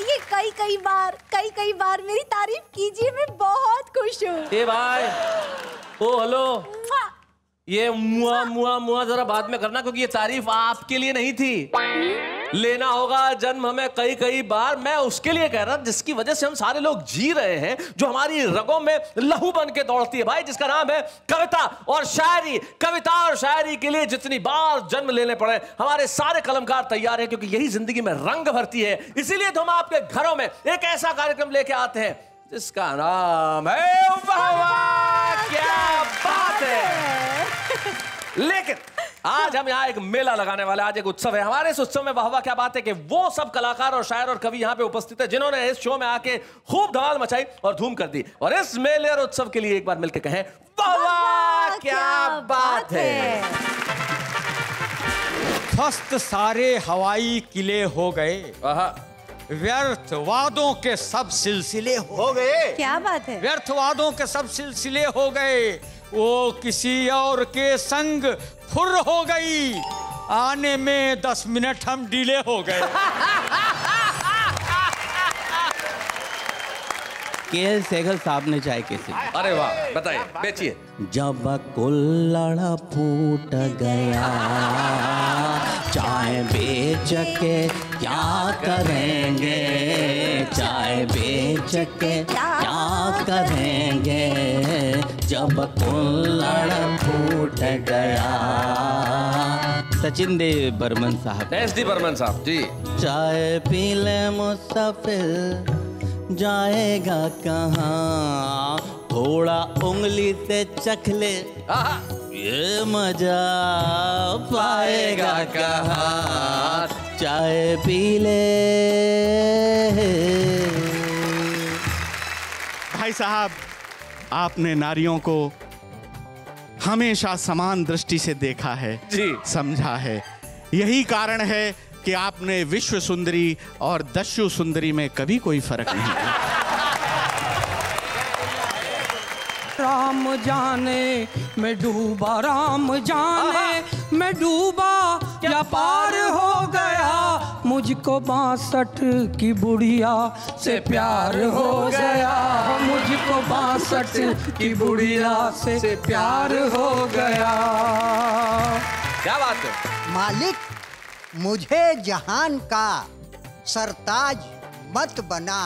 ये कई बार मेरी तारीफ कीजिए, मैं बहुत खुश हूँ। ए भाई, ओ हेलो, ये मुआ मुआ मुआ जरा बाद में करना, क्योंकि ये तारीफ आपके लिए नहीं थी। लेना होगा जन्म हमें कई बार, मैं उसके लिए कह रहा जिसकी वजह से हम सारे लोग जी रहे हैं, जो हमारी रगों में लहू बन के दौड़ती है भाई, जिसका नाम है कविता और शायरी। कविता और शायरी के लिए जितनी बार जन्म लेने पड़े, हमारे सारे कलमकार तैयार हैं, क्योंकि यही जिंदगी में रंग भरती है। इसीलिए तो हम आपके घरों में एक ऐसा कार्यक्रम लेके आते हैं जिसका नाम है वाह वाह क्या बात है। लेकिन आज हम यहाँ एक मेला लगाने वाले, आज एक उत्सव है। हमारे इस उत्सव में वाह वाह क्या बात है कि वो सब कलाकार और शायर और कवि यहाँ पे उपस्थित है जिन्होंने इस शो में आके खूब धमाल मचाई और धूम कर दी। और इस मेले और उत्सव के लिए एक बार मिलकर कहें वाह वाह क्या बात है। ध्वस्त सारे हवाई किले हो गए, व्यर्थ वादों के सब सिलसिले हो गए। क्या बात है। व्यर्थ वादों के सब सिलसिले हो गए, वो किसी और के संग फुर हो गई, आने में 10 मिनट हम डिले हो गए। केएल सहगल साहब ने चाय कैसे? अरे वाह, बताइए, बेचिए। जब कुल्हड़ फूट गया, चाय बेच के क्या करेंगे, चाय बेच के क्या करेंगे, जब कुल्हड़ फूट गया। सचिन देव बर्मन साहब। एसडी बर्मन साहब जी। चाय पी ले मुसाफिर, जाएगा कहाँ, थोड़ा उंगली से चख ले, ये मजा पाएगा कहाँ, चाय पी ले। भाई साहब, आपने नारियों को हमेशा समान दृष्टि से देखा है जी, समझा है। यही कारण है कि आपने विश्व सुंदरी और दस्यु सुंदरी में कभी कोई फर्क नहीं किया। राम जाने मैं डूबा, राम जाने मैं डूबा, या पार हो गया, मुझको 62 की बुढ़िया से प्यार हो गया, मुझको 62 की बुढ़िया से प्यार हो गया। क्या बात है। मालिक, मुझे जहान का सरताज मत बना,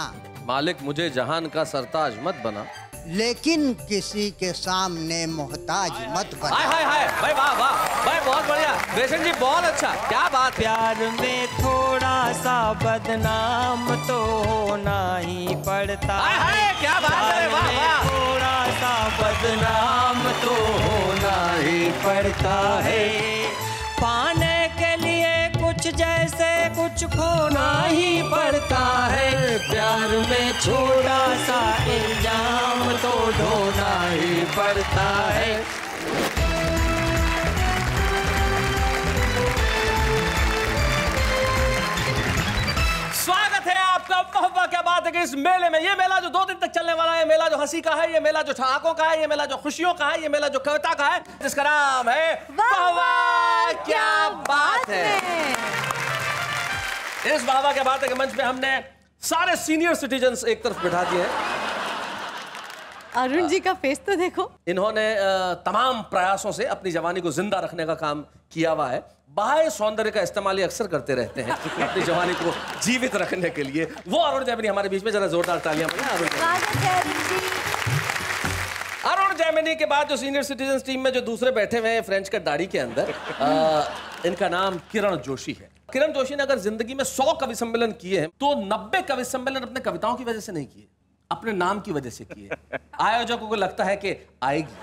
मालिक मुझे जहान का सरताज मत बना, लेकिन किसी के सामने मोहताज मत बना। हाय हाय हाय भाई, वाह वाह भाई, बहुत बढ़िया रेशम जी, बहुत अच्छा, क्या बात। प्यार में थोड़ा सा बदनाम तो होना ही पड़ता हाय हाय, क्या बात है, वाह वाह। थोड़ा सा बदनाम तो होना ही पड़ता है, पाने के लिए कुछ जैसे कुछ खोना ही पड़ता है, प्यार में छोटा सा इल्जाम तो ढोना ही पड़ता है। स्वागत है आपका वाह वाह क्या बात है कि इस मेले में। ये मेला जो 2 दिन तक चलने वाला है, मेला जो हंसी का है, ये मेला जो ठहाकों का है, ये मेला जो खुशियों का है, ये मेला जो कविता का है, जिसका नाम है वाह वाह क्या बात है। इस वाह वाह क्या बात है के मंच पे हमने सारे सीनियर सिटीजन्स एक तरफ बिठा दिए हैं। अरुण जी का फेस तो देखो। इन्होंने तमाम प्रयासों से अपनी जवानी को जिंदा रखने का काम किया हुआ है। बाह्य सौंदर्य का इस्तेमाल अक्सर करते रहते हैं अपनी जवानी को जीवित रखने के लिए। वो अरुण जैमिनी हमारे बीच में, जरा जोरदार तालियां बजाएं। अरुण जैमिनी के बाद जो सीनियर सिटीजन टीम में जो दूसरे बैठे हुए हैं फ्रेंच कट दाढ़ी के अंदर, इनका नाम किरण जोशी है। किरण जोशी ने अगर जिंदगी में 100 कवि सम्मेलन किए हैं तो 90 कवि सम्मेलन अपने कविताओं की वजह से नहीं किए, अपने नाम की वजह से किए। आयोजकों को लगता है कि आएगी,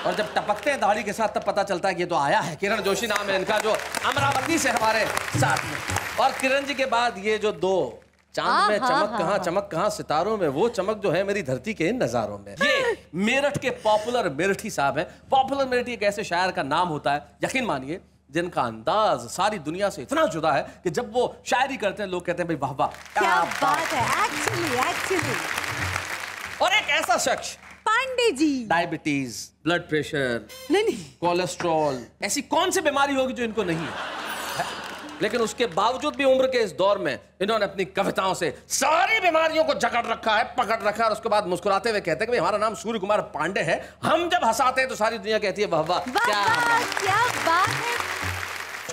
और जब टपकते हैं दाढ़ी के साथ तब पता चलता है कि ये तो आया है। किरण जोशी नाम है इनका, जो अमरावती से हमारे साथ में। और किरण जी के बाद ये जो 2 चांद में चमक कहाँ सितारों में, वो चमक जो है मेरी धरती के इन नजारों में। ये मेरठ के पॉपुलर मेरठी साहब हैं। पॉपुलर मेरठी एक ऐसे शायर का नाम होता है, यकीन मानिए, जिनका अंदाज सारी दुनिया से इतना जुदा है कि जब वो शायरी करते हैं लोग कहते हैं भाई वाह वाह क्या बात है। एक्चुअली और एक ऐसा शख्स, Pandey ji, diabetes, blood pressure, नहीं, कोलेस्ट्रॉल, ऐसी कौन सी बीमारी होगी जो इनको नहीं है? लेकिन उसके बावजूद भी उम्र के इस दौर में इन्होंने अपनी कविताओं से सारी बीमारियों को जकड़ रखा है, पकड़ रखा है, और उसके बाद मुस्कुराते हुए कहते हैं कि हमारा नाम सूर्य कुमार पांडे है, हम जब हंसाते हैं तो सारी दुनिया कहती है वाह वाह। क्या बात है।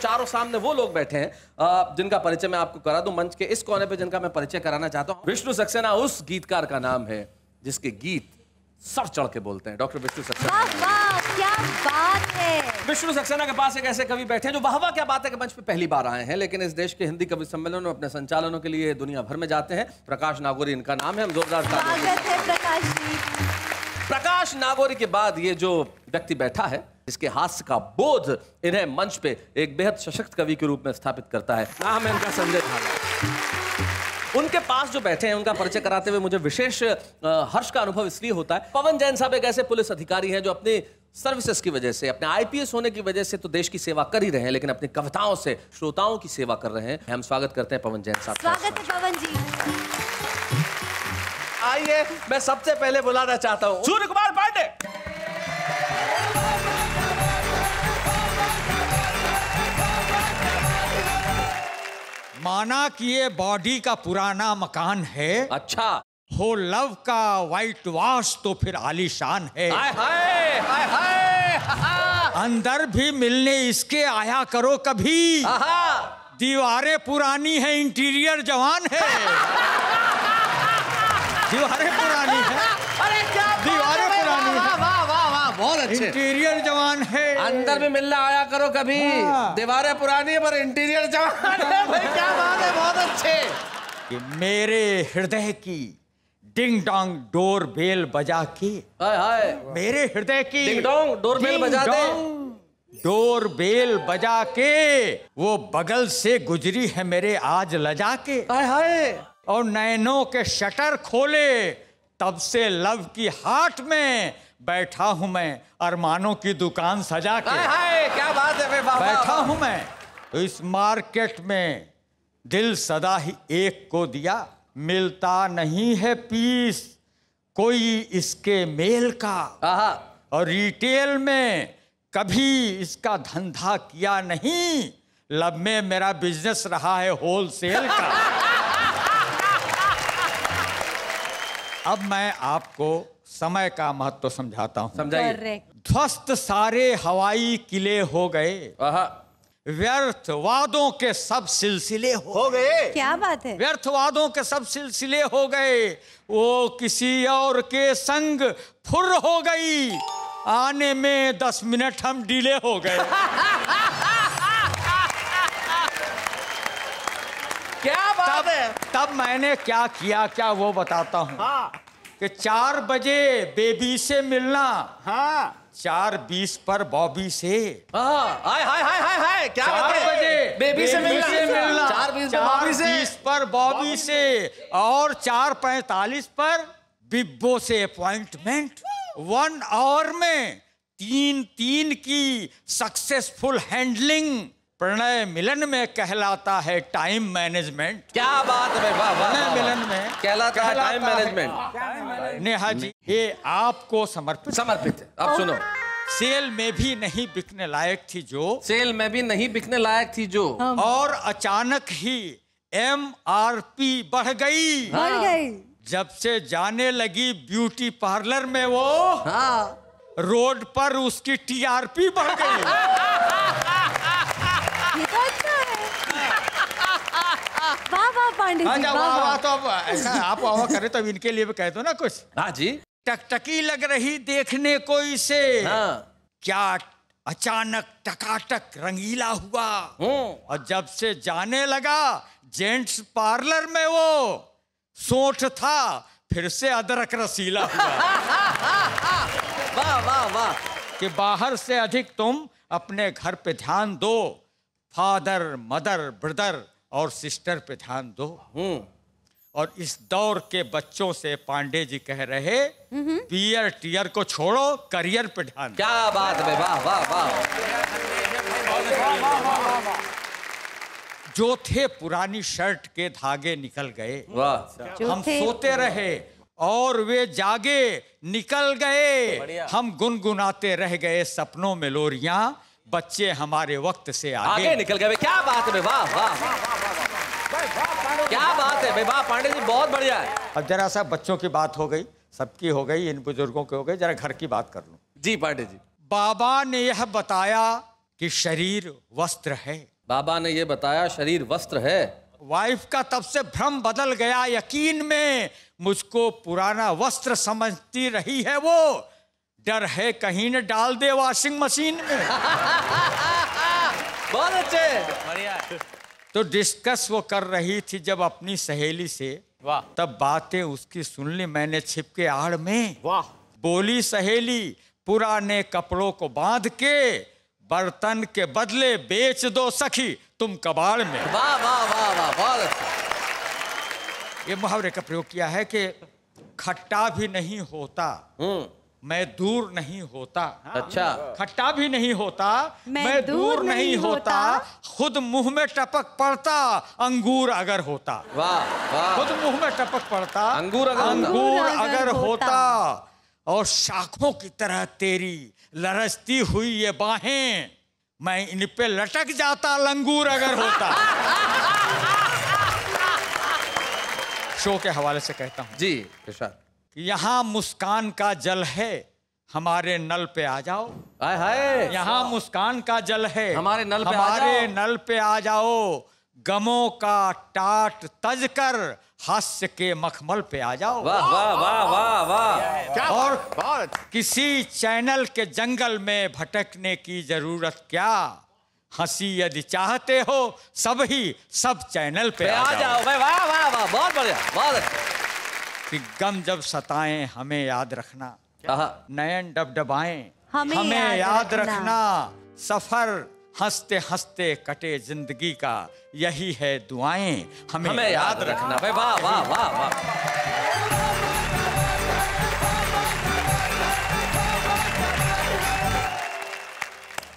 चारों सामने वो लोग बैठे हैं जिनका परिचय मैं आपको करा दूं। मंच के इस कोने पे जिनका मैं परिचय कराना चाहता हूं, विष्णु सक्सेना उस गीतकार का नाम है जिसके गीत सर चढ़ के बोलते हैं। डॉक्टर विष्णु सक्सेना। वाह वाह, क्या बात है। विष्णु सक्सेना के पास एक ऐसे कवि बैठे हैं जो वाह वाह क्या बात है कि मंच पे पहली बार आए हैं, लेकिन इस देश के हिंदी कवि सम्मेलन में अपने संचालनों के लिए दुनिया भर में जाते हैं। प्रकाश नागोरी इनका नाम है। हम जोरदार स्वागत है प्रकाश जी। प्रकाश नागोरी के बाद ये जो व्यक्ति बैठा है, जिसके हास्य का बोध इन्हें मंच पे एक बेहद सशक्त कवि के रूप में स्थापित करता है, नाम है इनका संजय झाला। उनके पास जो बैठे हैं उनका परिचय कराते हुए मुझे विशेष हर्ष का अनुभव इसलिए होता है। पवन जैन साहब एक ऐसे पुलिस अधिकारी हैं जो अपनी सर्विसेज की वजह से, अपने आईपीएस होने की वजह से तो देश की सेवा कर ही रहे हैं, लेकिन अपनी कविताओं से श्रोताओं की सेवा कर रहे हैं। हम स्वागत करते हैं पवन जैन साहब। स्वागत है पवन जी। आइए, मैं सबसे पहले बुलाना चाहता हूं सूर्य कुमार पांडे। माना कि ये बॉडी का पुराना मकान है, अच्छा हो लव का वाइट वॉश तो फिर आलीशान है। हाय हाय हाय हाय। अंदर भी मिलने इसके आया करो कभी, दीवारें पुरानी है इंटीरियर जवान है। दीवारें पुरानी है, अरे क्या दीवारें पुरानी है, वाह वाह वाह, बहुत अच्छे। इंटीरियर जवान है। अंदर भी मिलना आया करो कभी, दीवारें पुरानी है पर इंटीरियर जवान है। भाई क्या बात है, बहुत अच्छे। कि मेरे हृदय की डिंग डोंग डोर बेल बजा के, हाय हाय, मेरे हृदय की डिंग डोंग डोर बेल बजा दे, डोर बेल बजा के वो बगल से गुजरी है मेरे आज लजा के। हाय हाय, और नैनों के शटर खोले तब से लव की हाट में बैठा हूं मैं अरमानों की दुकान सजा के। हाय हाय, क्या बात है। बैठा हूं मैं तो इस मार्केट में दिल सदा ही एक को दिया, मिलता नहीं है पीस कोई इसके मेल का। और रिटेल में कभी इसका धंधा किया नहीं, लब में मेरा बिजनेस रहा है होलसेल का। अब मैं आपको समय का महत्व समझाता हूं। समझाइए। ध्वस्त सारे हवाई किले हो गए, व्यर्थ वादों के सब सिलसिले हो गए। क्या बात है। व्यर्थ वादों के सब सिलसिले हो गए, वो किसी और के संग फुर हो गई, आने में 10 मिनट हम डिले हो गए। क्या बात है। तब मैंने क्या किया, क्या वो बताता हूँ। कि 4 बजे बेबी से मिलना, 4:20 पर बॉबी से। हाय हाय हाय हाय हाय, क्या 4 बजे बेबी से मिलना, 4:20 पर बॉबी से, और 4:45 पर बिब्बो से अपॉइंटमेंट। 1 आवर में 3 की सक्सेसफुल हैंडलिंग प्रणय मिलन में कहलाता है टाइम मैनेजमेंट। क्या बात है। वाह वाह, प्रणय मिलन में कहलाता है टाइम मैनेजमेंट। नेहा जी, ये आपको समर्पित है। अब सुनो। सेल में भी नहीं बिकने लायक थी जो, सेल में भी नहीं बिकने लायक थी जो, और अचानक ही MRP बढ़ गई। जब से जाने लगी ब्यूटी पार्लर में वो, रोड पर उसकी TRP बढ़ गई। ये तो अच्छा है। वाह वाह पांडे जी, वाह। तो अब ऐसा आप वाह करे तो इनके लिए भी कह दो ना कुछ। हाँ जी। टकटकी लग रही देखने को इसे, क्या अचानक टकाटक रंगीला हुआ। और जब से जाने लगा जेंट्स पार्लर में वो, सोंठ था फिर से अदरक रसीला हुआ। वाह वाह वाह। कि बाहर से अधिक तुम अपने घर पे ध्यान दो, फादर मदर ब्रदर और सिस्टर पे ध्यान दो। और इस दौर के बच्चों से पांडे जी कह रहे, पियर टियर को छोड़ो, करियर पे ध्यान। क्या बात है। वाह वाह वाह। जो थे पुरानी शर्ट के धागे निकल गए, वाह। हम सोते रहे और वे जागे निकल गए, हम गुनगुनाते रह गए सपनों में लोरियां, बच्चे हमारे वक्त से आगे निकल गए। क्या बात है, वाह वाह, क्या बात है वाह पांडे जी, बहुत बढ़िया है। अब जरा सा बच्चों की बात हो गई, सबकी हो गई, इन बुजुर्गों की हो गई, जरा घर की बात कर लूं। जी पांडे जी। बाबा ने यह बताया कि शरीर वस्त्र है। बाबा ने ये बताया शरीर वस्त्र है। वाइफ का तब से भ्रम बदल गया यकीन में, मुझको पुराना वस्त्र समझती रही है वो, डर है कहीं न डाल दे वॉशिंग मशीन में। बहुत अच्छे, बढ़िया। तो डिस्कस वो कर रही थी जब अपनी सहेली से, वाह। तब बातें उसकी सुन ली मैंने छिपके आड़ में। वाह। बोली सहेली, पुराने कपड़ों को बांध के बर्तन के बदले बेच दो सखी तुम कबाड़ में। वाह वाह वाह वाह, बहुत अच्छा। ये मुहावरे का प्रयोग किया है कि खट्टा भी नहीं होता मैं दूर नहीं होता। अच्छा। खट्टा भी नहीं होता मैं दूर नहीं होता, खुद मुंह में टपक पड़ता अंगूर अगर होता। वाह वाह, खुद मुंह में टपक पड़ता अंगूर अगर होता, और शाखों की तरह तेरी लरजती हुई ये बाहें, मैं इन पे लटक जाता लंगूर अगर होता। शो के हवाले से कहता हूं जी इरशाद। यहाँ मुस्कान का जल है हमारे नल पे आ जाओ। हाय हाय, यहाँ मुस्कान का जल है हमारे नल पे आ हमारे जाओ। नल पे आ जाओ, गमों का टाट तज कर हास्य के मखमल पे आ जाओ। वाह वाह वाह वाह वाह। और किसी चैनल के जंगल में भटकने की जरूरत क्या, हंसी यदि चाहते हो सब ही सब चैनल पे आ जाओ। भाई, वाह वाह वाह, बहुत बढ़िया, बहुत अच्छा। कि गम जब सताएं हमें याद रखना, आहा। नयन डबडबाएं हमें याद रखना, सफर हंसते हंसते कटे जिंदगी का, यही है दुआएं हमें याद रखना। भाई वाह वाह वाह वाह।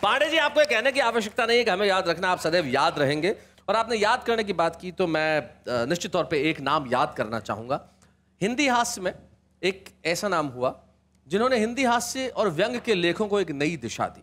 पांडे जी, आपको ये कहने की आवश्यकता नहीं है कि हमें याद रखना, आप सदैव याद रहेंगे। और आपने याद करने की बात की तो मैं निश्चित तौर पे एक नाम याद करना चाहूंगा। हिंदी हास्य में एक ऐसा नाम हुआ जिन्होंने हिंदी हास्य और व्यंग के लेखों को एक नई दिशा दी।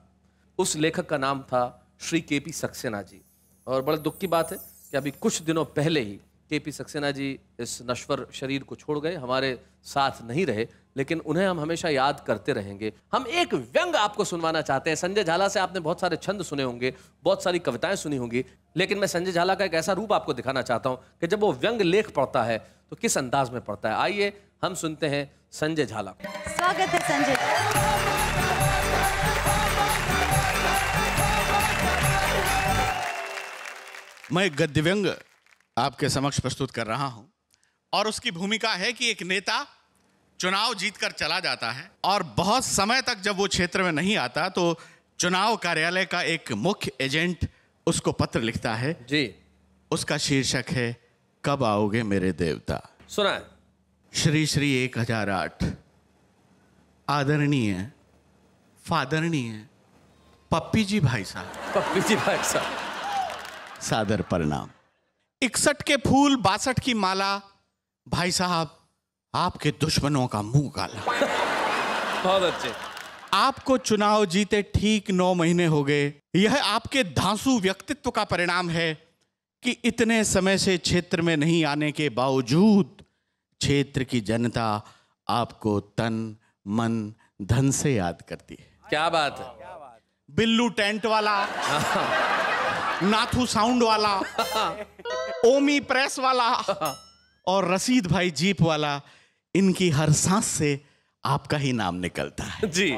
उस लेखक का नाम था श्री केपी सक्सेना जी। और बड़े दुख की बात है कि अभी कुछ दिनों पहले ही केपी सक्सेना जी इस नश्वर शरीर को छोड़ गए, हमारे साथ नहीं रहे, लेकिन उन्हें हम हमेशा याद करते रहेंगे। हम एक व्यंग आपको सुनवाना चाहते हैं। संजय झाला से आपने बहुत सारे छंद सुने होंगे, बहुत सारी कविताएं सुनी होंगी, लेकिन मैं संजय झाला का एक ऐसा रूप आपको दिखाना चाहता हूं कि जब वो व्यंग लेख पढ़ता है तो किस अंदाज में पढ़ता है। आइए हम सुनते हैं संजय झाला। स्वागत है संजय। मैं गद्य व्यंग आपके समक्ष प्रस्तुत कर रहा हूं, और उसकी भूमिका है कि एक नेता चुनाव जीतकर चला जाता है और बहुत समय तक जब वो क्षेत्र में नहीं आता तो चुनाव कार्यालय का एक मुख्य एजेंट उसको पत्र लिखता है जी। उसका शीर्षक है कब आओगे मेरे देवता। सुना है। श्री श्री 1008 आदरणीय फादरणीय पप्पी जी भाई साहब, पप्पी जी भाई साहब, सादर प्रणाम। 61 के फूल 62 की माला, भाई साहब आपके दुश्मनों का मुंह काला। बहुत अच्छे। आपको चुनाव जीते ठीक 9 महीने हो गए। यह आपके धांसू व्यक्तित्व का परिणाम है कि इतने समय से क्षेत्र में नहीं आने के बावजूद क्षेत्र की जनता आपको तन मन धन से याद करती है। क्या बात है। बिल्लू टेंट वाला, नाथू साउंड वाला, ओमी प्रेस वाला और रशीद भाई जीप वाला, इनकी हर सांस से आपका ही नाम निकलता है जी।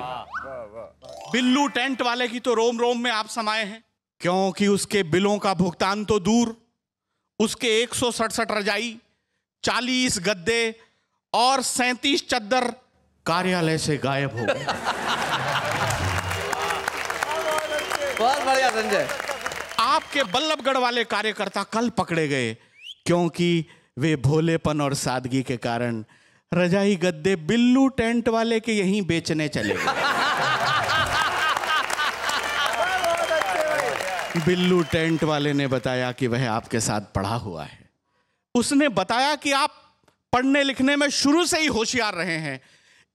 बिल्लू टेंट वाले की तो रोम रोम में आप समाये हैं, क्योंकि उसके बिलों का भुगतान तो दूर, उसके 167 रजाई, 40 गद्दे और 37 चद्दर कार्यालय से गायब हो गए। बहुत बढ़िया संजय। आपके बल्लभगढ़ वाले कार्यकर्ता कल पकड़े गए, क्योंकि वे भोलेपन और सादगी के कारण रजाई गद्दे बिल्लू टेंट वाले के यहीं बेचने चले गए। बिल्लू टेंट वाले ने बताया कि वह आपके साथ पढ़ा हुआ है। उसने बताया कि आप पढ़ने लिखने में शुरू से ही होशियार रहे हैं,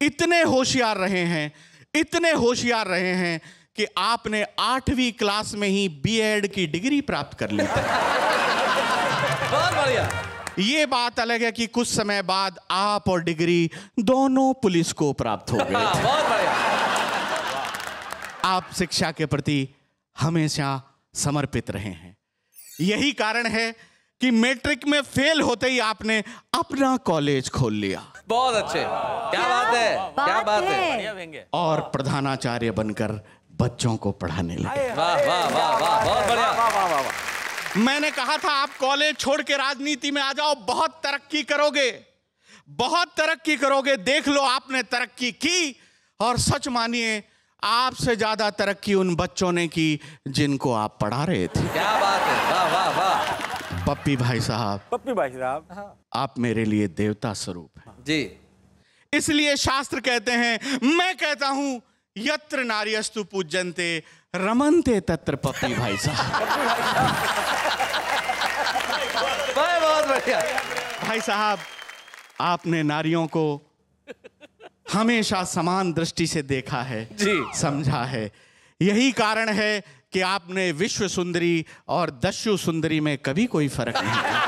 इतने होशियार रहे हैं, इतने होशियार रहे हैं कि आपने 8वीं क्लास में ही बीएड की डिग्री प्राप्त कर ली थी। बहुत बढ़िया। ये बात अलग है कि कुछ समय बाद आप और डिग्री दोनों पुलिस को प्राप्त हो गए। बहुत बढ़िया। आप शिक्षा के प्रति हमेशा समर्पित रहे हैं। यही कारण है कि मैट्रिक में फेल होते ही आपने अपना कॉलेज खोल लिया। बहुत अच्छे। क्या बात है, क्या बात है। और प्रधानाचार्य बनकर बच्चों को पढ़ाने लगे। वाह वाह वाह वाह, बहुत बढ़िया। मैंने कहा था आप कॉलेज छोड़ के राजनीति में आ जाओ, बहुत तरक्की करोगे, बहुत तरक्की करोगे। देख लो आपने तरक्की की, और सच मानिए आपसे ज्यादा तरक्की उन बच्चों ने की जिनको आप पढ़ा रहे थे। क्या बात है, वाह वाह वाह। पप्पी भाई साहब, आप मेरे लिए देवता स्वरूप हैं जी। इसलिए शास्त्र कहते हैं, मैं कहता हूं, यत्र नार्यस्तु पूज्यन्ते रमन्ते तत्र पप्पी भाई साहब। बहुत बढ़िया। भाई साहब, आपने नारियों को हमेशा समान दृष्टि से देखा है जी, समझा है। यही कारण है कि आपने विश्व सुंदरी और दस्यु सुंदरी में कभी कोई फर्क नहीं किया।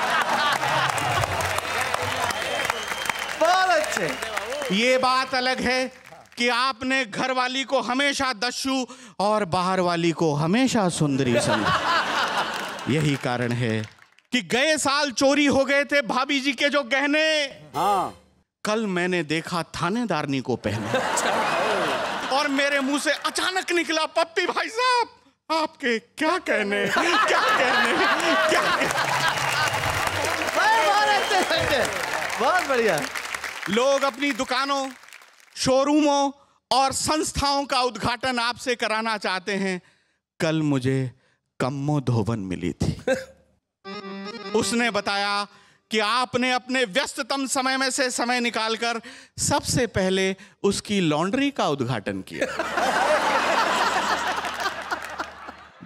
बहुत अच्छे। ये बात अलग है कि आपने घर वाली को हमेशा दस्यु और बाहर वाली को हमेशा सुंदरी समझा। यही कारण है कि गए साल चोरी हो गए थे भाभी जी के जो गहने, हाँ, कल मैंने देखा थानेदारनी को पहने, और मेरे मुंह से अचानक निकला, पप्पी भाई साहब आपके क्या कहने, क्या कहने, क्या कहने। बहुत बढ़िया। लोग अपनी दुकानों, शोरूमों और संस्थाओं का उद्घाटन आपसे कराना चाहते हैं। कल मुझे कम्मो धोबन मिली थी। उसने बताया कि आपने अपने व्यस्ततम समय में से समय निकालकर सबसे पहले उसकी लॉन्ड्री का उद्घाटन किया।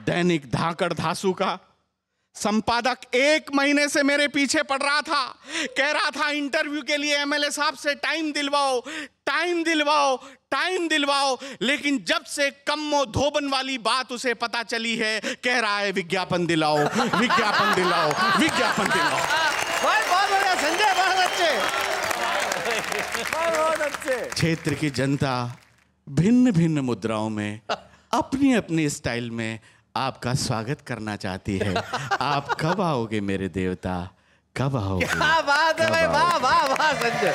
दैनिक धाकड़ धासु का संपादक 1 महीने से मेरे पीछे पड़ रहा था, कह रहा था इंटरव्यू के लिए एमएलए साहब से टाइम दिलवाओ, टाइम दिलवाओ, टाइम दिलवाओ, लेकिन जब से कम्मो धोबन वाली बात उसे पता चली है, कह रहा है विज्ञापन दिलाओ, विज्ञापन दिलाओ, विज्ञापन दिलाओ। बहुत बढ़िया संजय, बहुत अच्छे, बहुत अच्छे। क्षेत्र की जनता भिन्न भिन्न मुद्राओं में अपनी अपनी स्टाइल में आपका स्वागत करना चाहती है। आप कब आओगे मेरे देवता, कब आओगे? क्या बात है भाई, वाह वाह वाह संजय।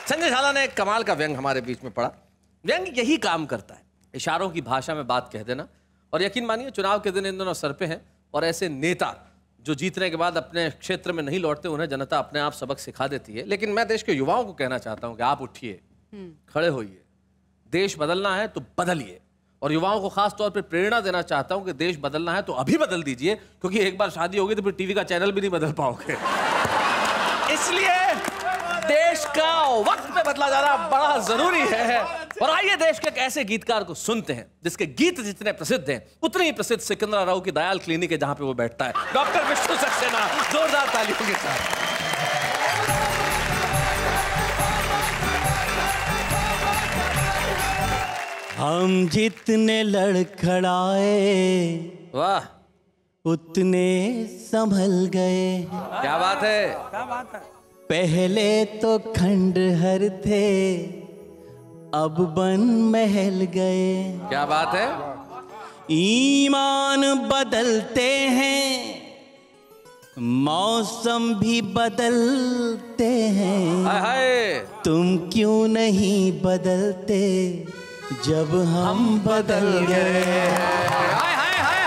संजय झाला ने एक कमाल का व्यंग हमारे बीच में पढ़ा। व्यंग यही काम करता है, इशारों की भाषा में बात कह देना। और यकीन मानिए चुनाव के दिन इन दोनों सर पे हैं, और ऐसे नेता जो जीतने के बाद अपने क्षेत्र में नहीं लौटते, उन्हें जनता अपने आप सबक सिखा देती है। लेकिन मैं देश के युवाओं को कहना चाहता हूं कि आप उठिए, खड़े होइए, देश बदलना है तो बदलिए। और युवाओं को खास तौर पर प्रेरणा देना चाहता हूं कि देश बदलना है तो अभी बदल दीजिए, क्योंकि एक बार शादी होगी तो फिर टीवी का चैनल भी नहीं बदल पाओगे। इसलिए देश का वक्त पे बदला जाना बड़ा जरूरी है। और आइए देश के एक ऐसे गीतकार को सुनते हैं जिसके गीत जितने प्रसिद्ध हैं उतने ही प्रसिद्ध सिकंदराराव की दयाल क्लिनिक है जहां पे वो बैठता है, डॉक्टर विष्णु सक्सेना। जोरदार तालियों के साथ। हम जितने लड़खड़ाए, वाह, उतने संभल गए। क्या बात है, क्या बात है। पहले तो खंडहर थे, अब बन महल गए। क्या बात है। ईमान बदलते हैं, मौसम भी बदलते हैं। हाय हाय। तुम क्यों नहीं बदलते जब हम बदल गए?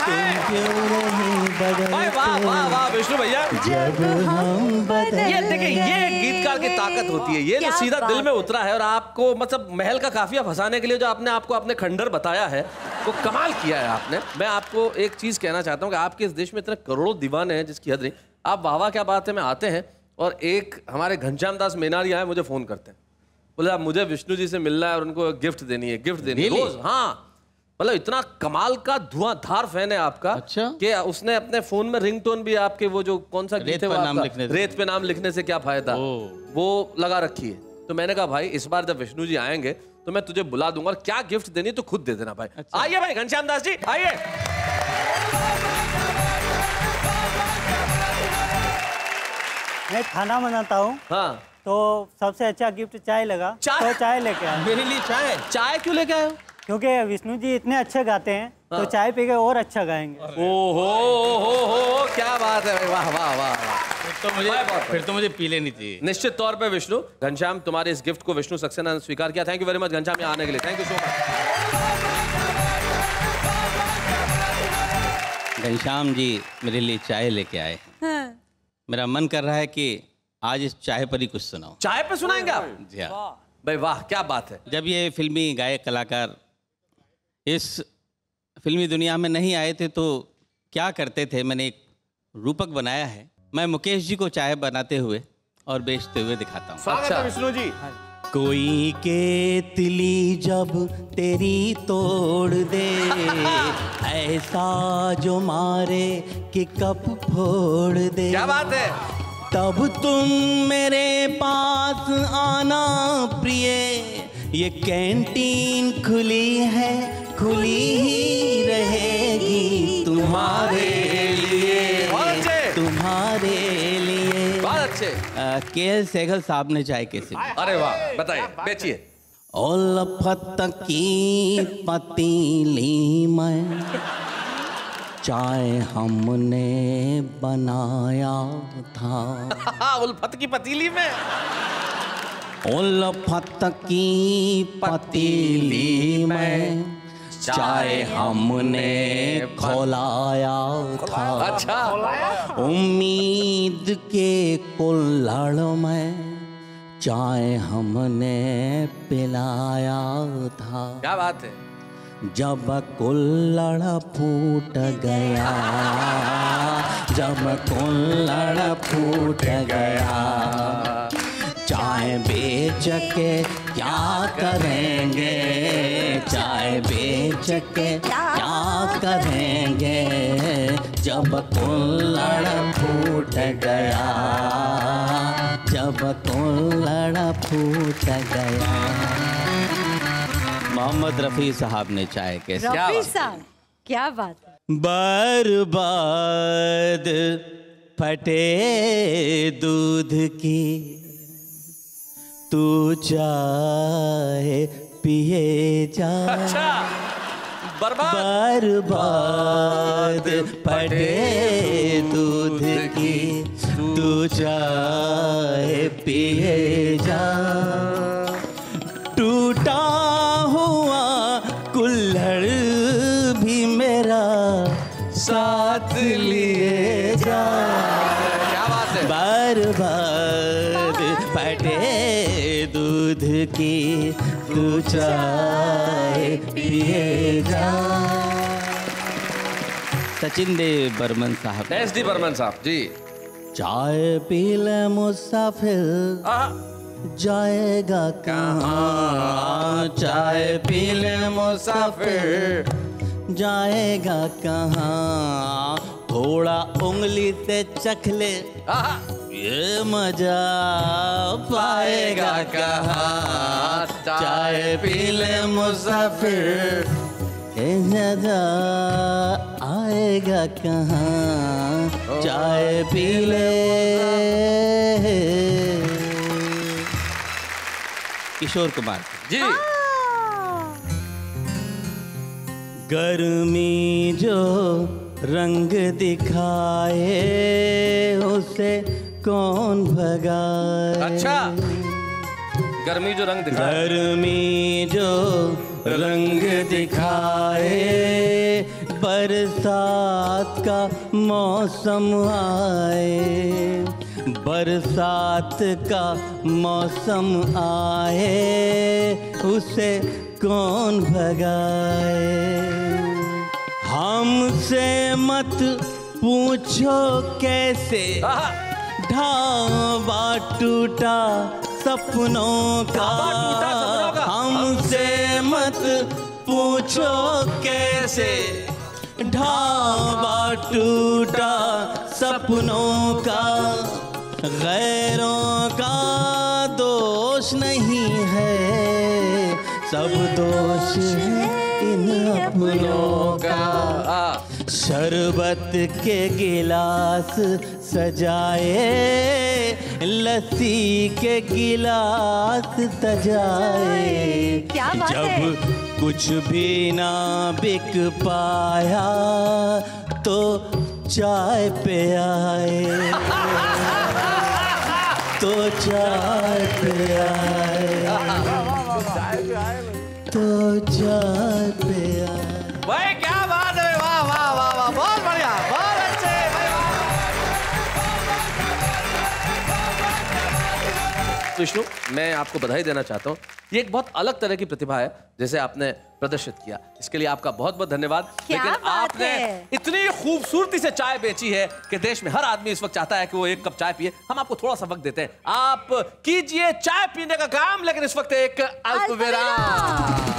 तुम क्यों नहीं बदलते? वाह वाह वाह विष्णु भैया, जब हम बदल। ये देखिए, ये गीतकार की ताकत होती है, ये जो सीधा दिल में उतरा है। और आपको मतलब महल का काफिया फंसाने के लिए जो आपने आपको अपने खंडर बताया है, वो कमाल किया है आपने। मैं आपको एक चीज कहना चाहता हूँ कि आपके इस देश में इतने करोड़ों दीवाने हैं जिसकी हद नहीं। आप वाह वाह क्या बात है में आते हैं, और एक हमारे घनश्याम दास मेनारिया है, मुझे फोन करते हैं, बोले आप मुझे विष्णु जी से मिलना है और उनको गिफ्ट देनी है, गिफ्ट देनी है रोज। हाँ, मतलब इतना कमाल का धुआंधार फैन है आपका। अच्छा? कि उसने अपने फोन में रिंगटोन भी आपके वो जो कौन सा गीत है वो आपका, रेत पे नाम लिखने से क्या फायदा, वो लगा रखी है। तो मैंने कहा भाई इस बार जब विष्णु जी आएंगे तो मैं तुझे बुला दूंगा और क्या गिफ्ट देनी तो खुद दे देना भाई। अच्छा। आइए भाई घनश्याम दास जी आइए। मैं खाना बनाता हूँ। हाँ तो सबसे अच्छा गिफ्ट चाय लगा। तो चाय लेके आया। मेरे लिए चाय? चाय क्यों लेके आए हो? क्योंकि विष्णु जी इतने अच्छे गाते हैं तो चाय पी के और अच्छा गाएंगे। ओहो क्या बात है, वाह वाह वाह। फिर तो मुझे पी लेनी चाहिए। निश्चित तौर पे विष्णु। घनश्याम तुम्हारे इस गिफ्ट को विष्णु सक्सेना ने स्वीकार किया। Thank you very much Ghanshyam यहाँ आने के लिए। Thank you so much. Ghanshyam ji मेरे लिए चाय लेके आए। हाँ। मेरा मन कर रहा है कि आज इस चाय पर ही कुछ सुनाओ। चाय पे सुनाएंगे आप? जी हाँ भाई वाह क्या बात है। जब ये फिल्मी गायक कलाकार इस फिल्मी दुनिया में नहीं आए थे तो क्या करते थे, मैंने एक रूपक बनाया है। मैं मुकेश जी को चाय बनाते हुए और बेचते हुए दिखाता हूँ। अच्छा विष्णु जी। कोई केतली जब तेरी तोड़ दे ऐसा जो मारे कि कप फोड़ दे, क्या बात है। तब तुम मेरे पास आना प्रिय, ये कैंटीन खुली है खुली ही रहेगी तुम्हारे लिए, तुम्हारे लिए। बहुत अच्छे। के.एल. सहगल साहब ने चाय कैसे? अरे वाह बताइए बेचिए। उल्फत की पतीली में चाय हमने बनाया था। उल्फत की पतीली में? उल्फत की पतीली में चाय हमने खौलाया था। अच्छा। उम्मीद के कुल्हड़ में चाय हमने पिलाया था। क्या बात है। जब कुल्हड़ फूट गया, जब कुल्हड़ फूट गया, चाय बेच के क्या करेंगे, चाय बेच के क्या करेंगे, जब कुल्हड़ फूट गया, जब कुल्हड़ फूट गया। मोहम्मद रफ़ी साहब ने चाय कैसे? रफ़ी साहब क्या बात है। बर्बाद फटे दूध की तू चाय पिए जा। अच्छा। बर्बाद फटे दूध की तू चाय पिए जा। टूटा हुआ कुल्हड़ भी मेरा साथ लिए जा। क्या बात है। बर्बाद फटे दूध की तू चाय पिए जा। सचिन देव बर्मन साहब। एस.डी. बर्मन साहब जी। चाय पी ले मुसाफिर जाएगा कहाँ, चाय पी ले मुसाफिर जाएगा कहाँ, थोड़ा उंगली से चख ले ये मजा पाएगा कहाँ, चाय पी ले मुसाफिर ये मजा आएगा कहाँ, चाय पी ले। किशोर कुमार जी। गर्मी जो रंग दिखाए उसे कौन भगाए। अच्छा। गर्मी जो रंग दिखाए। गर्मी जो रंग दिखाए, बरसात का मौसम आए, बरसात का मौसम आए उसे कौन भगाए। हमसे मत पूछो कैसे ढाबा टूटा सपनों का, हमसे मत पूछो कैसे ढाबा टूटा सपनों का, गैरों का दोष नहीं है, सब दोष है इन अपनों का। शरबत के गिलास सजाए, लस्सी के गिलास सजाए। क्या बात जब है? कुछ भी ना बिक पाया तो चाय पे आए, तो चाय पे आए, तो चाय पे आए। भाई क्या बात है, वाह वाह वाह वाह, बहुत बढ़िया, बहुत अच्छे भाई, वाह। विष्णु, मैं आपको बधाई देना चाहता हूँ। ये एक बहुत अलग तरह की प्रतिभा है जैसे आपने प्रदर्शित किया, इसके लिए आपका बहुत बहुत धन्यवाद। लेकिन आपने इतनी खूबसूरती से चाय बेची है कि देश में हर आदमी इस वक्त चाहता है कि वो एक कप चाय पिए। हम आपको थोड़ा सा वक्त देते हैं, आप कीजिए चाय पीने का काम, लेकिन इस वक्त एक अल्पविराम।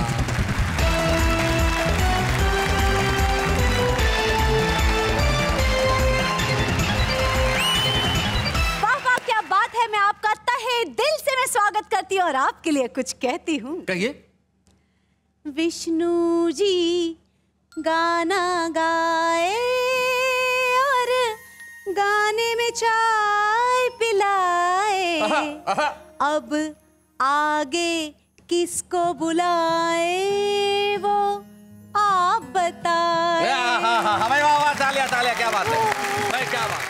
मैं आपका तहे दिल से मैं स्वागत करती हूँ और आपके लिए कुछ कहती हूँ। कहिए। विष्णु जी गाना गाए और गाने में चाय पिलाए, अब आगे किसको बुलाए वो आप बताए। तालियां तालियां, क्या बात है भाई, क्या बात।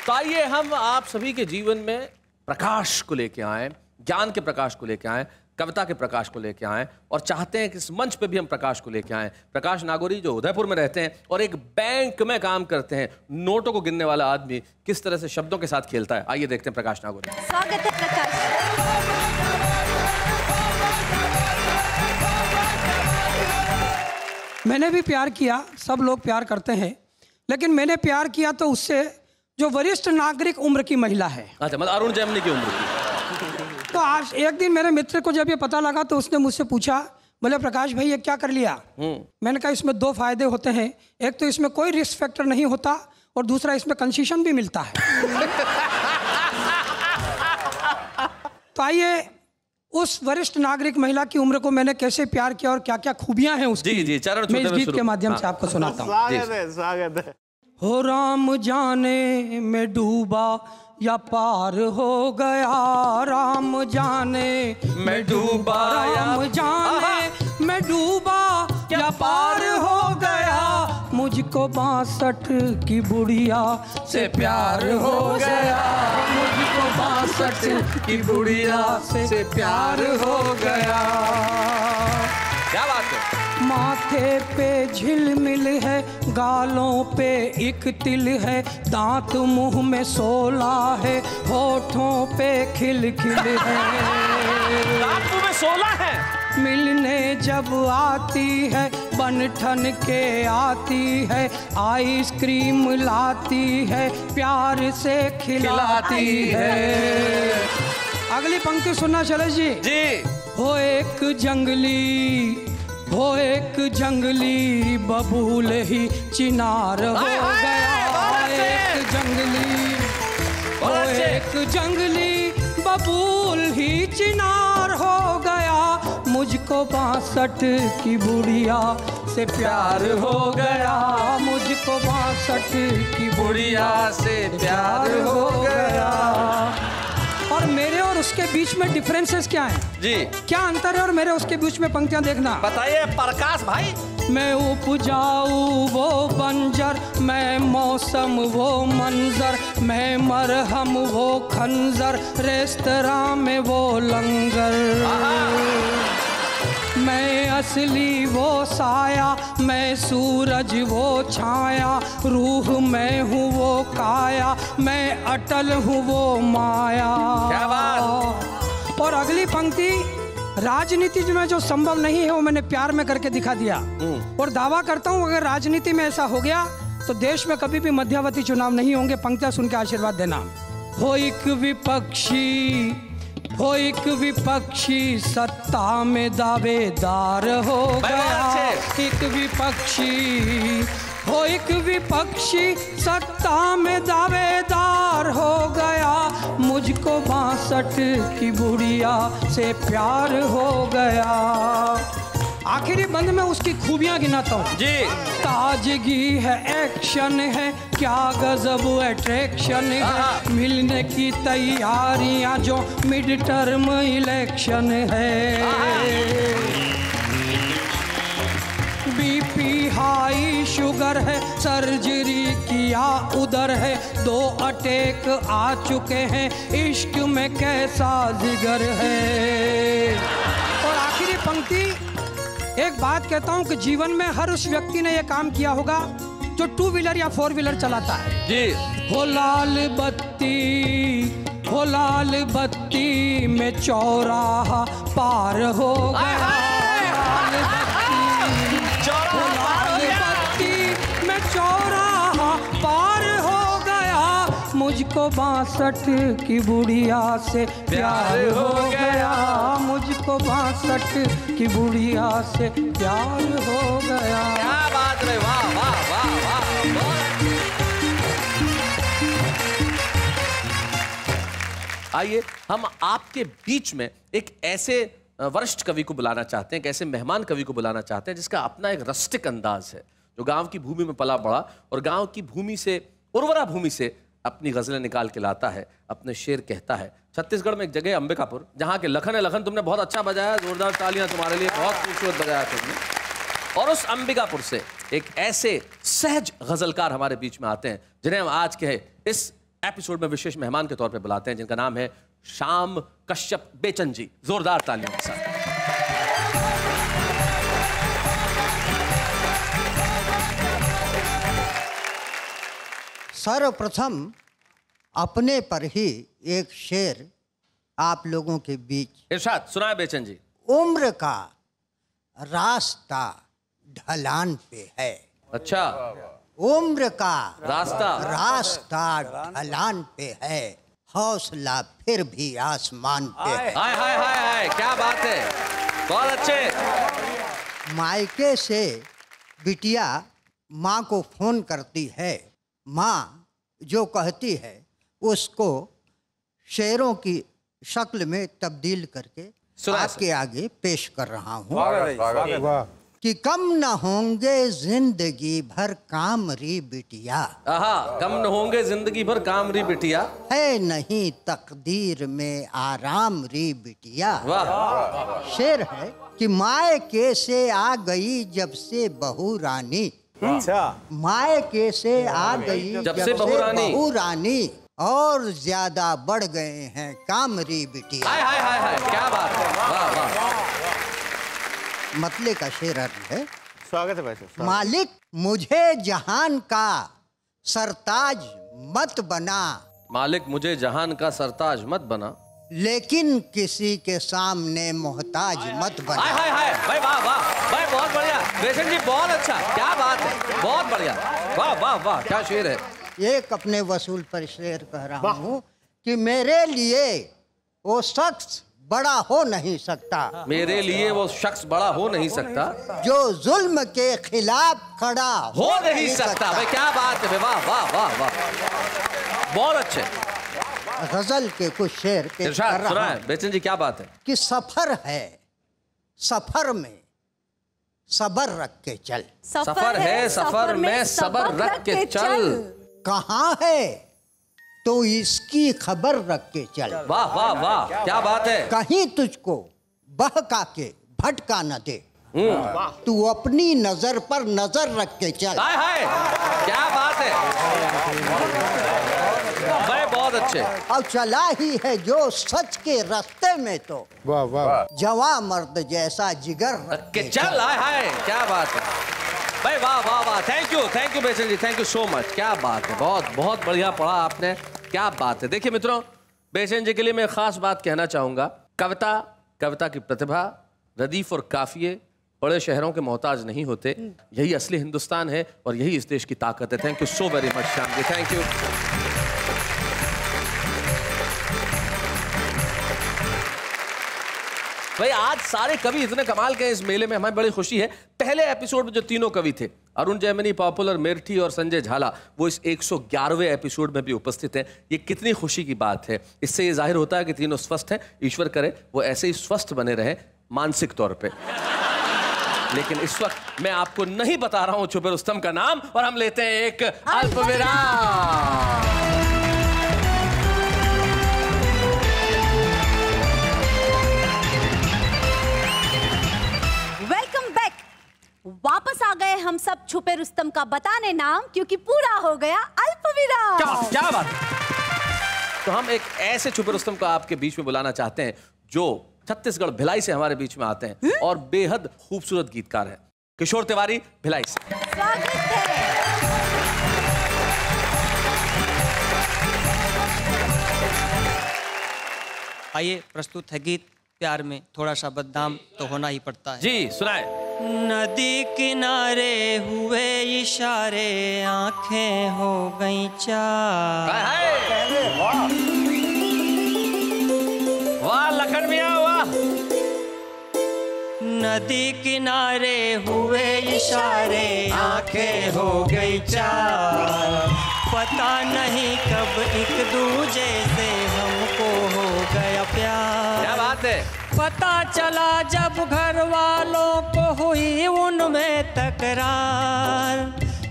तो आइए हम आप सभी के जीवन में प्रकाश को लेके आए, ज्ञान के प्रकाश को लेके आए, कविता के प्रकाश को लेके आए, और चाहते हैं कि इस मंच पे भी हम प्रकाश को लेके आए। प्रकाश नागौरी जो उदयपुर में रहते हैं और एक बैंक में काम करते हैं, नोटों को गिनने वाला आदमी किस तरह से शब्दों के साथ खेलता है, आइए देखते हैं प्रकाश नागौरी। स्वागत है प्रकाश। मैंने भी प्यार किया, सब लोग प्यार करते हैं, लेकिन मैंने प्यार किया तो उससे जो वरिष्ठ नागरिक उम्र की महिला है। अच्छा, मतलब अरुण जेमनी की उम्र की। तो आज एक दिन मेरे मित्र को जब ये पता लगा तो उसने मुझसे पूछा, बोले प्रकाश भाई ये क्या कर लिया? मैंने कहा इसमें दो फायदे होते हैं, एक तो इसमें कोई रिस्क फैक्टर नहीं होता और दूसरा इसमें कंसेशन भी मिलता है। तो आइए उस वरिष्ठ नागरिक महिला की उम्र को मैंने कैसे प्यार किया और क्या क्या खूबियां हैं उसकी, जी जी, चरण मैं इस गीत के माध्यम से आपको सुनाता हूँ। स्वागत है, स्वागत है। हो राम जाने में डूबा या पार हो गया, राम जाने में डूबा, राम जाने में डूबा या पार हो गया, मुझको 62 की बुढ़िया से प्यार हो गया, मुझको 62 की बुढ़िया से प्यार हो गया। क्या बात है। माथे पे झिलमिल है, गालों पे एक तिल है, दांत मुंह में 16 है, होठों पे खिल खिल है, दांत मुंह में 16 है। मिलने जब आती है बन ठन के आती है, आइसक्रीम लाती है, प्यार से खिलाती है। अगली पंक्ति सुनना शैलेश जी। जी। हो एक जंगली बबूल ही चिनार हो गया, एक जंगली बबूल ही चिनार हो गया, मुझको 62 की बुढ़िया से प्यार हो गया, मुझको 62 की बुढ़िया से प्यार हो गया। और मेरे और उसके बीच में डिफरेंसेस क्या हैं? जी क्या अंतर है और मेरे उसके बीच में पंक्तियां देखना। बताइए प्रकाश भाई। मैं उपजाऊ वो बंजर, मैं मौसम वो मंजर, मैं मरहम वो खंजर, रेस्तरां में वो लंगर, मैं असली वो साया, मैं सूरज वो छाया, रूह मैं हूँ वो काया, मैं अटल हूँ वो माया। क्या बात। और अगली पंक्ति, राजनीति में जो संभव नहीं है वो मैंने प्यार में करके दिखा दिया, और दावा करता हूँ अगर राजनीति में ऐसा हो गया तो देश में कभी भी मध्यावधि चुनाव नहीं होंगे। पंक्तियां सुन के आशीर्वाद देना। हो एक विपक्षी सत्ता में दावेदार हो गया, एक विपक्षी सत्ता में दावेदार हो गया, मुझको 62 की बुढ़िया से प्यार हो गया। आखिरी बंद में उसकी खूबियां गिनाता हूँ जी। ताजगी है, एक्शन है, क्या गजब अट्रैक्शन है, मिलने की तैयारियां जो मिड टर्म इलेक्शन है। बीपी हाई शुगर है, सर्जरी किया उधर है, 2 अटैक आ चुके हैं, इश्क में कैसा जिगर है। और आखिरी पंक्ति, एक बात कहता हूं कि जीवन में हर उस व्यक्ति ने यह काम किया होगा जो 2 व्हीलर या 4 व्हीलर चलाता है जी। हो लाल बत्ती में चौराहा पार हो गया, चौराहा पार हो गया, मुझको 62 की बुढ़िया से प्यार हो गया, मुझको 62 की बुढ़िया से प्यार हो गया। क्या बात है, वाह वाह वाह वाह। आइए हम आपके बीच में एक ऐसे वरिष्ठ कवि को बुलाना चाहते हैं, एक ऐसे मेहमान कवि को बुलाना चाहते हैं जिसका अपना एक रस्टिक अंदाज है, जो गांव की भूमि में पला बड़ा और गांव की भूमि से, उर्वरा भूमि से अपनी गजलें निकाल के लाता है, अपने शेर कहता है। छत्तीसगढ़ में एक जगह अंबिकापुर, जहां के लखन है। लखन, तुमने बहुत अच्छा बजाया, जोरदार तालियां तुम्हारे लिए, बहुत खूबसूरत बजाया तुमने। और उस अंबिकापुर से एक ऐसे सहज गजलकार हमारे बीच में आते हैं जिन्हें हम आज के इस एपिसोड में विशेष मेहमान के तौर पर बुलाते हैं, जिनका नाम है श्याम कश्यप बेचन जी। जोरदार तालियों के साथ। सर्वप्रथम अपने पर ही एक शेर आप लोगों के बीच। इरशाद सुनाए बेचन जी। उम्र का रास्ता ढलान पे है। अच्छा। उम्र का रास्ता ढलान पे है, हौसला फिर भी आसमान पे है। हाय हाय हाय हाय, क्या बात है, बहुत अच्छे। मायके से बिटिया माँ को फोन करती है, माँ जो कहती है उसको शेरों की शक्ल में तब्दील करके आपके आगे पेश कर रहा हूँ कि कम न होंगे जिंदगी भर काम री बिटिया। कम न होंगे जिंदगी भर काम री बिटिया, है नहीं तकदीर में आराम री बिटिया। वाह। शेर है कि मायके से आ गई जब से बहू रानी। अच्छा। मायके से आ गई जब से बहू रानी, और ज्यादा बढ़ गए हैं कामरी बिटिया। हाय हाय हाय हाय, क्या बात है, वाह वाह। मतले का शेर है, स्वागत है भाई। मालिक मुझे जहान का सरताज मत बना, मालिक मुझे जहान का सरताज मत बना, लेकिन किसी के सामने मोहताज मत बना। हाय हाय हाय भाई, वाह वाह भाई, बहुत बढ़िया बेचन जी, बहुत अच्छा, क्या बात है, बहुत बढ़िया, वाह वाह वाह, क्या शेर है। एक अपने वसूल पर शेर कह रहा हूँ कि मेरे लिए वो शख्स बड़ा हो नहीं सकता, मेरे लिए वो शख्स बड़ा हो नहीं सकता, जो जुल्म के खिलाफ खड़ा हो नहीं सकता। भाई क्या बात है, वाह वाह वाह वाह, बहुत अच्छे। गजल के कुछ शेर पेश कर रहा हूं बेचन जी, क्या बात है कि सफर है, सफर में सबर रख के चल। सफर है, सफर में सबर रख के चल। कहाँ है तो इसकी खबर रख के चल। वाह वाह वाह, क्या बात है। कहीं तुझको बहका के भटका न दे, तू अपनी नजर पर नजर रख के चल। हाय हाय, क्या बात है भाई, बहुत अच्छे। और चला ही है जो सच के रास्ते में, तो वाह वाह, जवां मर्द जैसा जिगर रख के चल। हाय हाय, क्या बात है भाई, वाह वाह वाह, थैंक यू बेचन जी, थैंक यू सो मच, क्या बात है, बहुत बहुत बढ़िया पढ़ा आपने, क्या बात है। देखिए मित्रों, बेचन जी के लिए मैं खास बात कहना चाहूंगा, कविता की प्रतिभा, रदीफ और काफिये बड़े शहरों के मोहताज नहीं होते, यही असली हिंदुस्तान है और यही इस देश की ताकत है। Thank you so very much Shyam ji, thank you. भाई आज सारे कवि इतने कमाल के इस मेले में, हमें बड़ी खुशी है। पहले एपिसोड में जो तीनों कवि थे, अरुण जैमिनी, पॉपुलर मेरठी और संजय झाला वो इस 111वें एपिसोड में भी उपस्थित हैं। ये कितनी खुशी की बात है। इससे ये जाहिर होता है कि तीनों स्वस्थ हैं। ईश्वर करे वो ऐसे ही स्वस्थ बने रहे मानसिक तौर पे। लेकिन इस वक्त मैं आपको नहीं बता रहा हूं छुपे रुस्तम का नाम, और हम लेते हैं एक अल्पविराम। वापस आ गए हम सब छुपे रुस्तम का बताने नाम, क्योंकि पूरा हो गया अल्पविराम। क्या बात है। तो हम एक ऐसे छुपे रुस्तम को आपके बीच में बुलाना चाहते हैं जो छत्तीसगढ़ भिलाई से हमारे बीच में आते हैं और बेहद खूबसूरत गीतकार हैं। किशोर तिवारी, भिलाई से स्वागत है। आइए, प्रस्तुत है गीत प्यार में थोड़ा सा बदनाम तो होना ही पड़ता है। जी सुनाए। नदी किनारे हुए इशारे, आंखें हो गई चार। वाह लखन मियां वाह। नदी किनारे हुए इशारे, आंखें हो गई चार। पता नहीं कब एक दूजे से हमको हो गया प्यार। क्या बात है। पता चला जब घर वालों को हुई उनमें तकरार।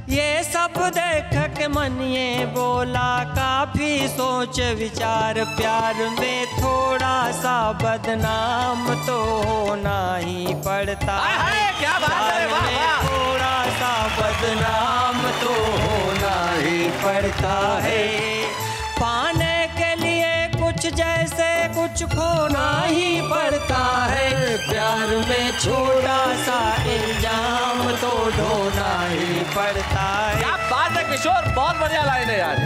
ये सब देख के मन ये बोला काफी सोच विचार। प्यार में थोड़ा सा बदनाम तो होना ही पड़ता है। क्या बात है। वाह वाह। थोड़ा सा बदनाम तो होना ही पड़ता है। पाने के लिए कुछ जैसे कुछ खोना ही पड़ता है। प्यार में छोटा सा इल्जाम तो ढोना ही पड़ता है। क्या बात है किशोर, बहुत बढ़िया लाइन है यार।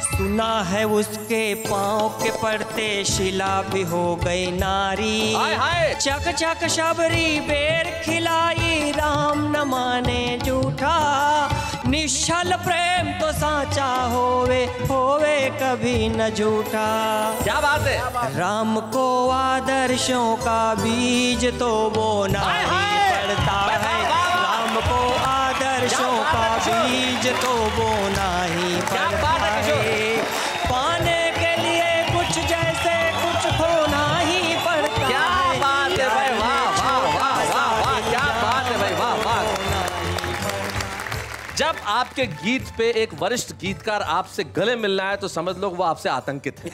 सुना है उसके पाँव के पड़ते शिला भी हो गई नारी। हाय हाय। चक चक शबरी बेर खिलाई, राम न माने झूठा। निश्चल प्रेम तो साचा होवे, होवे कभी न झूठा। क्या बात है। राम को आदर्शों का बीज तो बोना ही पड़ता है। राम को आदर्शों का बीज तो बोना ही पड़ता है। पाने के लिए कुछ जैसे कुछ खोना ही पड़ता है। क्या बात है भाई, वाह वाह वाह वाह वाह। क्या बात है भाई, वाह वाह। जब आपके गीत पे एक वरिष्ठ गीतकार आपसे गले मिलना है तो समझ लो वो आपसे आतंकित है।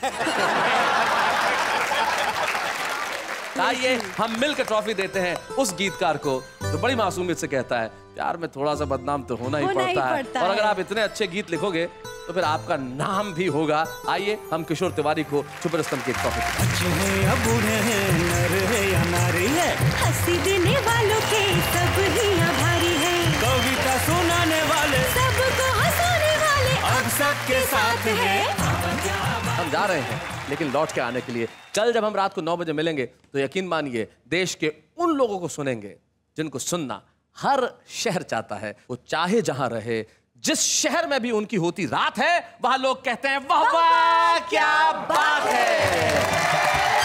आइए हम मिलकर ट्रॉफी देते हैं उस गीतकार को जो बड़ी मासूमियत से कहता है प्यार में थोड़ा सा बदनाम तो होना ही पड़ता है। और अगर आप इतने अच्छे गीत लिखोगे तो फिर आपका नाम भी होगा। आइए हम किशोर तिवारी को छुपे रुस्तम की ट्रॉफी। अच्छे हैं या बूढ़े हैं, नर है या नारी है, हंसी देने वालों के सब ही आभारी है। कविता सुनाने वाले सबको हंसाने वाले अब सबके साथ है। हम जा रहे हैं लेकिन लौट के आने के लिए कल जब हम रात को 9 बजे मिलेंगे तो यकीन मानिए देश के उन लोगों को सुनेंगे जिनको सुनना हर शहर चाहता है। वो चाहे जहां रहे, जिस शहर में भी उनकी होती रात है, वहां लोग कहते हैं वाह वाह क्या बात है।